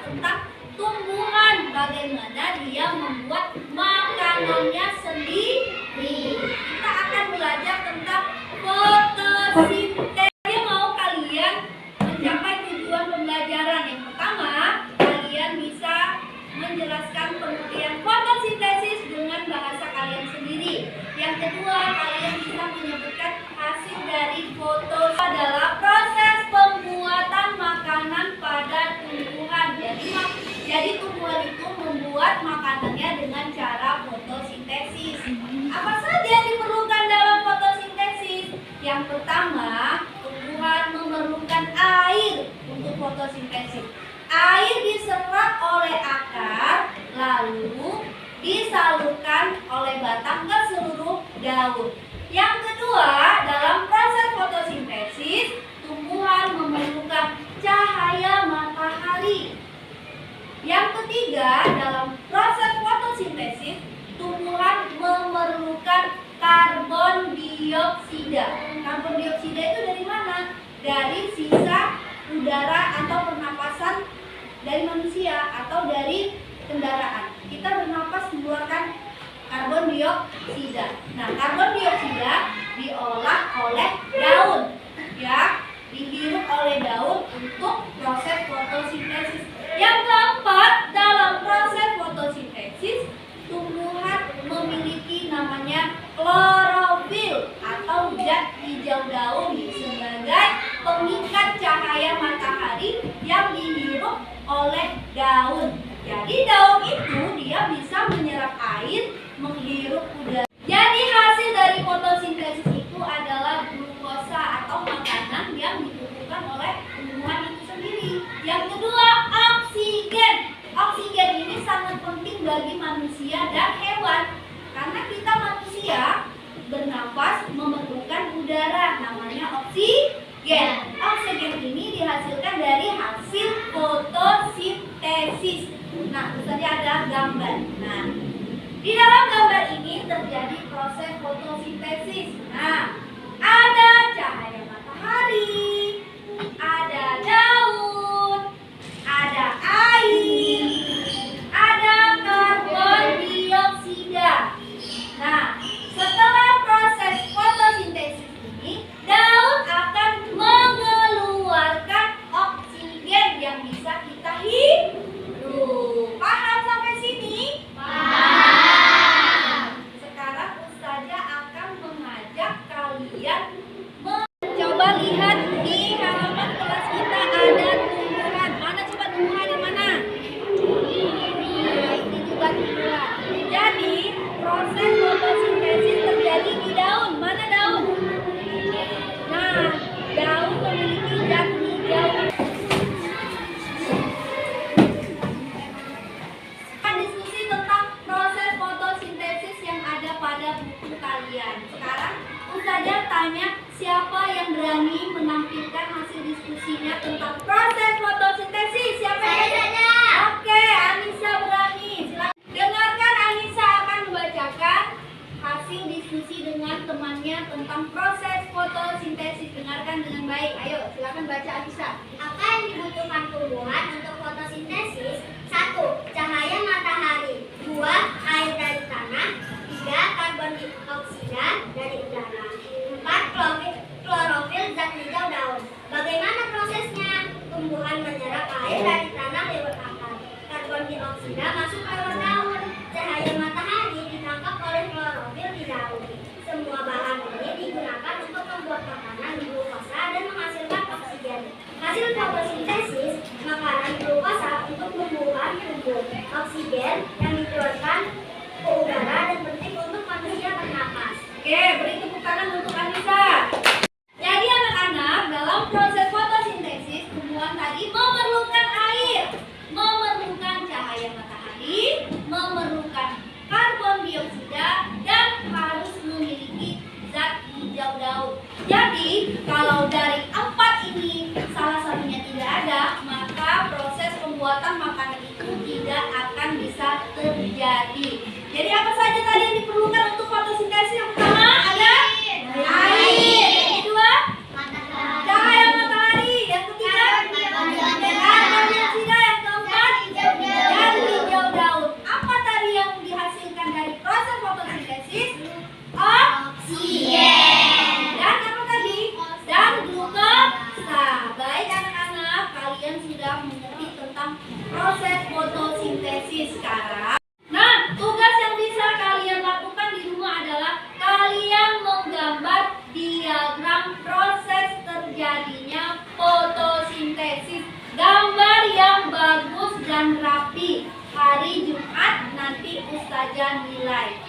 tentang tumbuhan, bagaimana dia membuat makanannya sendiri. Kita akan belajar tentang fotosintesis. Saya mau kalian mencapai tujuan pembelajaran. Yang pertama, kalian bisa menjelaskan pengertian fotosintesis dengan bahasa kalian sendiri. Yang kedua, kalian bisa menyebutkan hasil dari foto adalah proses pembuatan makanan pada tumbuhan. Jadi tumbuhan itu membuat makanannya dengan cara fotosintesis. Apa saja yang diperlukan dalam fotosintesis? Yang pertama, tumbuhan memerlukan air untuk fotosintesis. Air diserap oleh akar, lalu disalurkan oleh batang ke seluruh daun. Yang kedua, dalam proses fotosintesis, tumbuhan memerlukan cahaya matahari. Yang ketiga, dalam proses fotosintesis, tumbuhan memerlukan karbon dioksida. Karbon dioksida itu dari mana? Dari sisa udara atau pernapasan dari manusia atau dari kendaraan. Kita bernapas mengeluarkan karbon dioksida. Nah, karbon dioksida diolah oleh daun, ya, dihirup oleh daun untuk proses fotosintesis. Yang keempat, dalam proses fotosintesis, tumbuhan memiliki namanya klorofil atau zat hijau daun sebagai pengikat cahaya matahari yang dihirup oleh daun. Jadi daun itu dia bisa menyerap air, menghirup udara. Jadi hasil dari fotosintesis itu adalah glukosa atau makanan yang dibutuhkan oleh tumbuhan itu sendiri. Yang kedua, oksigen. Oksigen ini sangat penting bagi manusia dan hewan karena kita manusia bernapas memerlukan udara, namanya oksigen. Oksigen ini dihasilkan dari hasil fotosintesis. Nah, misalnya ada gambar. Nah, di dalam gambar ini terjadi proses fotosintesis. Nah, ada cahaya matahari, ada daun, ada air, ada karbon dioksida. Nah, setelah proses fotosintesis ini, daun akan mengeluarkan oksigen yang bisa kita hirup. Paham sampai sini? Paham. Sekarang Ustazah akan mengajak kalian mencoba lihat di halaman kelas kita ada tumbuhan. Mana coba tumbuhan yang mana? Ini juga tumbuhan. Jadi proses fotosintesis terjadi di daun. Mana daun? Nah, daun memiliki zat hijau. Diskusi tentang proses fotosintesis yang ada pada buku kalian. Sekarang Ustazah tanya, siapa yang berani menampilkan hasil diskusinya tentang proses fotosintesis? Siapa yang berani? Oke, Anissa berani. Silakan. Dengarkan, Anissa akan membacakan hasil diskusi dengan temannya tentang proses fotosintesis. Dengarkan dengan baik. Ayo, silakan baca, Anissa. Apa yang dibutuhkan tumbuhan untuk fotosintesis? 1. Cahaya matahari. 2. Air dari tanah. 3. Karbon dioksida dari udara. 4. Klorofil zat hijau daun. Bagaimana prosesnya? Tumbuhan menyerap air dari tanah lewat akar. Karbon dioksida masuk lewat daun. Cahaya matahari ditangkap oleh klorofil di daun. Semua bahan ini digunakan untuk membuat makanan glukosa dan menghasilkan oksigen. Hasil fotosintesis, makanan glukosa untuk tumbuhan tumbuh. Oksigen yang dikeluarkan ke udara dan penting untuk manusia bernapas. Oke, beri tepuk tangan untuk Anissa. Jadi anak-anak, dalam proses fotosintesis, tumbuhan tadi memerlukan air, memerlukan cahaya matahari, memerlukan karbon dioksida, dan harus memiliki zat hijau daun. Jadi, kalau dari 4 ini salah satunya tidak ada, maka proses pembuatan makanan itu tidak akan bisa terjadi. Jadi apa saja tadi yang diperlukan untuk fotosintesis? Yang pertama ada air. Yang kedua cahaya matahari. Yang ketiga karbon dioksida. Yang keempat sekarang. Nah, tugas yang bisa kalian lakukan di rumah adalah kalian menggambar diagram proses terjadinya fotosintesis. Gambar yang bagus dan rapi. Hari Jumat nanti Ustazah nilai.